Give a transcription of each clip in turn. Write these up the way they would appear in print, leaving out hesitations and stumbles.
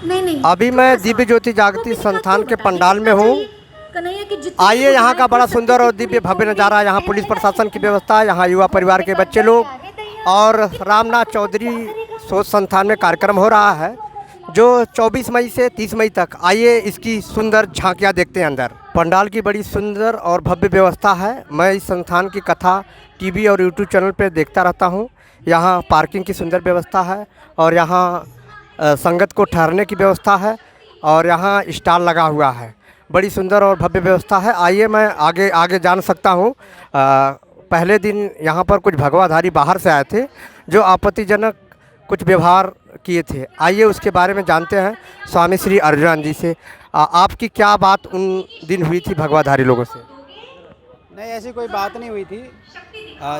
नहीं अभी मैं दिव्य ज्योति जागृति संस्थान के पंडाल में हूँ। आइए, यहाँ का बड़ा सुंदर और दिव्य भव्य नज़ारा है। यहाँ पुलिस प्रशासन की व्यवस्था, यहाँ युवा परिवार के बच्चे लोग और रामनाथ चौधरी शोध संस्थान में कार्यक्रम हो रहा है जो 24 मई से 30 मई तक। आइए इसकी सुंदर झांकियाँ देखते हैं अंदर। पंडाल की बड़ी सुंदर और भव्य व्यवस्था है। मैं इस संस्थान की कथा टीवी और यूट्यूब चैनल पर देखता रहता हूँ। यहाँ पार्किंग की सुंदर व्यवस्था है और यहाँ संगत को ठहरने की व्यवस्था है और यहाँ स्टॉल लगा हुआ है। बड़ी सुंदर और भव्य व्यवस्था है। आइए मैं आगे आगे जान सकता हूँ। पहले दिन यहाँ पर कुछ भगवाधारी बाहर से आए थे जो आपत्तिजनक कुछ व्यवहार किए थे। आइए उसके बारे में जानते हैं स्वामी श्री अर्जुन जी से। आपकी क्या बात उन दिन हुई थी भगवाधारी लोगों से? नहीं, ऐसी कोई बात नहीं हुई थी।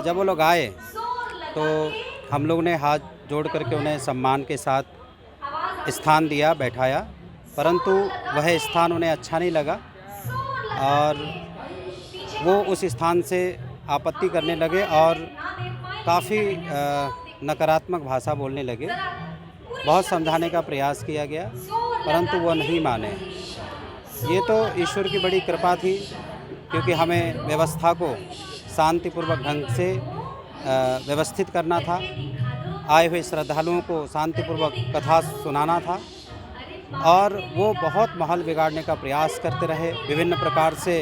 जब वो लोग आए तो हम लोग ने हाथ जोड़ करके उन्हें सम्मान के साथ स्थान दिया, बैठाया, परंतु वह स्थान उन्हें अच्छा नहीं लगा और वो उस स्थान से आपत्ति करने लगे और काफ़ी नकारात्मक भाषा बोलने लगे। बहुत समझाने का प्रयास किया गया परंतु वो नहीं माने। ये तो ईश्वर की बड़ी कृपा थी क्योंकि हमें व्यवस्था को शांतिपूर्वक ढंग से व्यवस्थित करना था। आए हुए श्रद्धालुओं को शांतिपूर्वक कथा सुनाना था और वो बहुत माहौल बिगाड़ने का प्रयास करते रहे, विभिन्न प्रकार से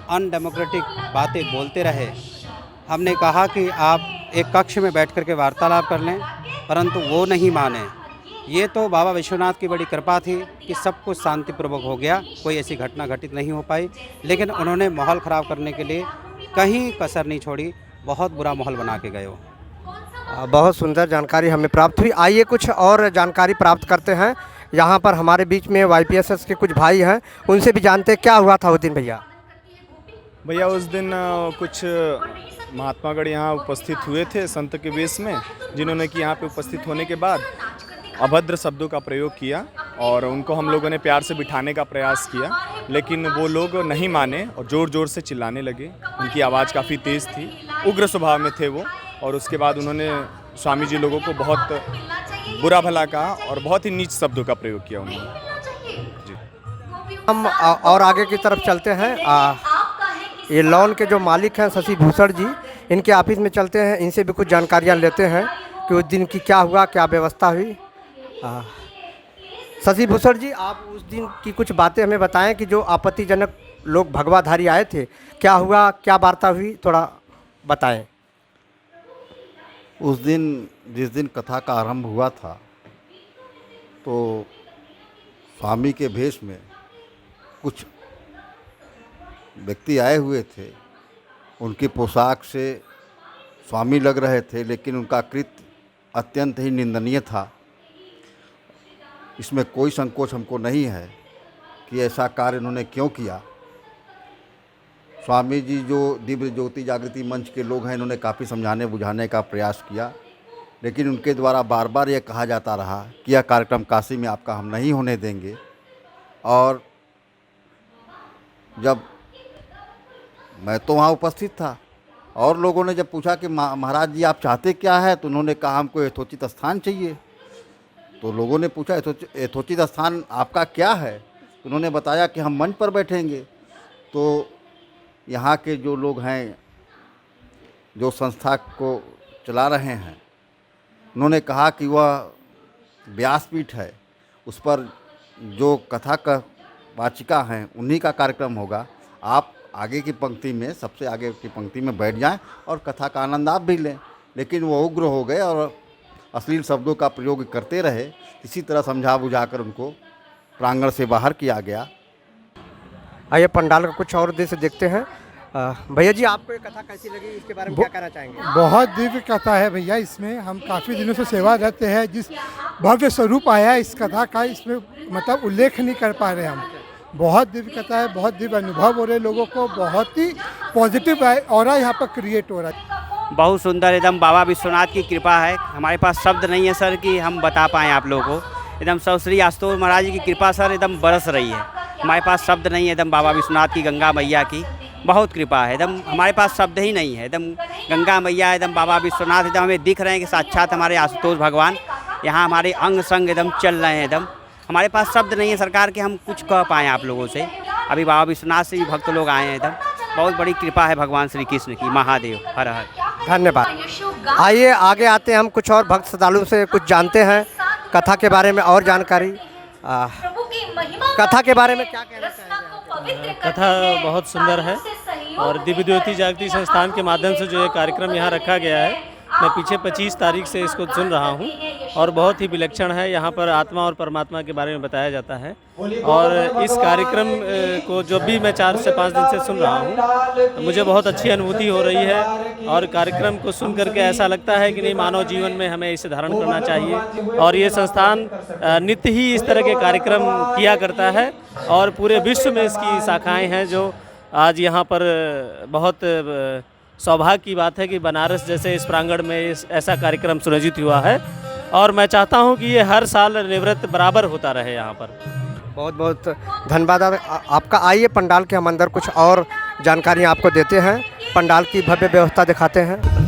अनडेमोक्रेटिक बातें बोलते रहे। हमने कहा कि आप एक कक्ष में बैठ कर के वार्तालाप कर लें, परंतु वो नहीं माने। ये तो बाबा विश्वनाथ की बड़ी कृपा थी कि सब कुछ शांतिपूर्वक हो गया, कोई ऐसी घटना घटित नहीं हो पाई, लेकिन उन्होंने माहौल ख़राब करने के लिए कहीं कसर नहीं छोड़ी, बहुत बुरा माहौल बना के गए हो। बहुत सुंदर जानकारी हमें प्राप्त हुई। आइए कुछ और जानकारी प्राप्त करते हैं। यहाँ पर हमारे बीच में YPSS के कुछ भाई हैं, उनसे भी जानते हैं क्या हुआ था उस दिन। भैया उस दिन कुछ महात्मागढ़ यहाँ उपस्थित हुए थे संत के वेश में, जिन्होंने कि यहाँ पे उपस्थित होने के बाद अभद्र शब्दों का प्रयोग किया और उनको हम लोगों ने प्यार से बिठाने का प्रयास किया, लेकिन वो लोग नहीं माने और ज़ोर ज़ोर से चिल्लाने लगे। उनकी आवाज़ काफ़ी तेज़ थी, उग्र स्वभाव में थे वो, और उसके बाद उन्होंने स्वामी जी लोगों को बहुत बुरा भला कहा और बहुत ही नीच शब्दों का प्रयोग किया उन्होंने जी। हम और आगे की तरफ चलते हैं। ये लॉन के जो मालिक हैं शशि भूषण जी, इनके ऑफिस में चलते हैं, इनसे भी कुछ जानकारियाँ लेते हैं कि उस दिन की क्या हुआ, क्या व्यवस्था हुई। शशि भूषण जी, आप उस दिन की कुछ बातें हमें बताएं कि जो आपत्तिजनक लोग भगवाधारी आए थे, क्या हुआ, क्या वार्ता हुई, थोड़ा बताएं। उस दिन जिस दिन कथा का आरंभ हुआ था तो स्वामी के भेष में कुछ व्यक्ति आए हुए थे। उनकी पोशाक से स्वामी लग रहे थे, लेकिन उनका कृत्य अत्यंत ही निंदनीय था। इसमें कोई संकोच हमको नहीं है कि ऐसा कार्य उन्होंने क्यों किया। स्वामी जी जो दिव्य ज्योति जागृति मंच के लोग हैं, इन्होंने काफ़ी समझाने बुझाने का प्रयास किया, लेकिन उनके द्वारा बार बार ये कहा जाता रहा कि यह कार्यक्रम काशी में आपका हम नहीं होने देंगे। और जब मैं तो वहाँ उपस्थित था और लोगों ने जब पूछा कि महाराज जी आप चाहते क्या है, तो उन्होंने कहा हमको यथोचित स्थान चाहिए। तो लोगों ने पूछा यथोचित स्थान आपका क्या है, तो उन्होंने बताया कि हम मंच पर बैठेंगे। तो यहाँ के जो लोग हैं जो संस्था को चला रहे हैं, उन्होंने कहा कि वह व्यासपीठ है, उस पर जो कथा का वाचिका हैं उन्हीं का कार्यक्रम होगा। आप आगे की पंक्ति में, सबसे आगे की पंक्ति में बैठ जाएं और कथा का आनंद आप भी लें। लेकिन वो उग्र हो गए और अश्लील शब्दों का प्रयोग करते रहे। इसी तरह समझा बुझा कर उनको प्रांगण से बाहर किया गया। आइए पंडाल का कुछ और दृश्य देखते हैं। भैया जी, आपको ये कथा कैसी लगी, इसके बारे में क्या कहना चाहेंगे? बहुत दिव्य कथा है भैया। इसमें हम काफ़ी दिनों से सेवा रहते हैं। जिस भव्य स्वरूप आया इस कथा का, इसमें मतलब उल्लेख नहीं कर पा रहे हम। बहुत दिव्य कथा है, बहुत दिव्य अनुभव हो रहे लोगों को, बहुत ही पॉजिटिव ऑरा यहाँ पर क्रिएट हो रहा है। बहुत सुंदर, एकदम बाबा विश्वनाथ की कृपा है। हमारे पास शब्द नहीं है सर कि हम बता पाएँ आप लोगों को। एकदम सब श्री आशुतोष महाराज की कृपा सर एकदम बरस रही है। हमारे पास शब्द नहीं है। एकदम बाबा विश्वनाथ की, गंगा मैया की बहुत कृपा है। एकदम हमारे पास शब्द ही नहीं है। एकदम गंगा मैया, एकदम बाबा विश्वनाथ एकदम हमें दिख रहे हैं कि साक्षात हमारे आशुतोष भगवान यहाँ हमारे अंग संग एकदम चल रहे हैं। एकदम हमारे पास शब्द नहीं है सरकार के हम कुछ कह पाएँ आप लोगों से। अभी बाबा विश्वनाथ से भी भक्त लोग आए हैं इधर, बहुत बड़ी कृपा है भगवान श्री कृष्ण की। महादेव हर हर। धन्यवाद। आइए आगे आते हैं, हम कुछ और भक्त श्रद्धालु से कुछ जानते हैं कथा के बारे में और जानकारी। कथा के बारे में क्या कहना चाहेंगे? कथा बहुत सुंदर है और दिव्य ज्योति जागृति संस्थान के माध्यम से जो ये कार्यक्रम यहाँ रखा गया है, मैं पीछे 25 तारीख से इसको सुन रहा हूँ और बहुत ही विलक्षण है। यहाँ पर आत्मा और परमात्मा के बारे में बताया जाता है और इस कार्यक्रम को जो भी मैं 4 से 5 दिन से सुन रहा हूँ, मुझे बहुत अच्छी अनुभूति हो रही है और कार्यक्रम को सुन करके ऐसा लगता है कि नहीं, मानव जीवन में हमें इसे धारण करना चाहिए। और ये संस्थान नित्य ही इस तरह के कार्यक्रम किया करता है और पूरे विश्व में इसकी शाखाएँ हैं, जो आज यहाँ पर बहुत सौभाग्य की बात है कि बनारस जैसे इस प्रांगण में ऐसा कार्यक्रम सुनियोजित हुआ है और मैं चाहता हूं कि ये हर साल निवृत्त बराबर होता रहे यहाँ पर। बहुत बहुत धन्यवाद आपका। आइए पंडाल के हम अंदर कुछ और जानकारी आपको देते हैं, पंडाल की भव्य व्यवस्था दिखाते हैं।